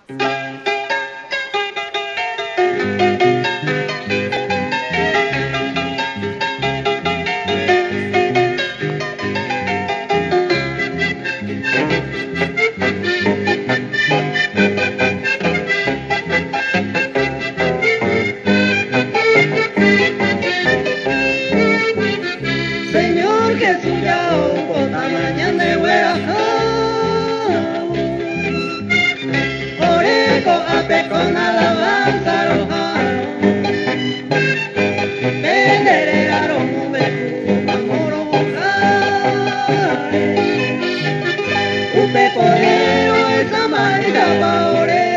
Señor Jesús ya por la mañana de Oreco a con alabanza rojano Venderero mubeku amoro bocare Upe porero esa marca pa oremo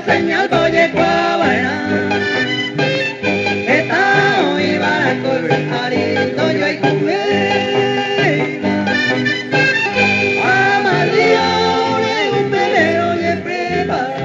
señal boye cuabana Eta hoy va a correr arindo yo y cubela Amarillo de un pelero y prepara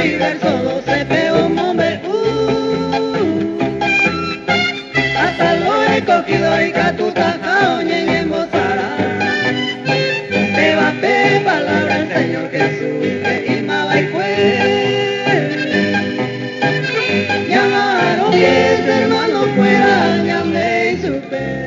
y verso 12 peo mombe hasta lo he cogido y catuta caoñe en embosara te va pe palabra el Señor Jesús que imaba y fue llamaron que este hermano fuera llamé y supe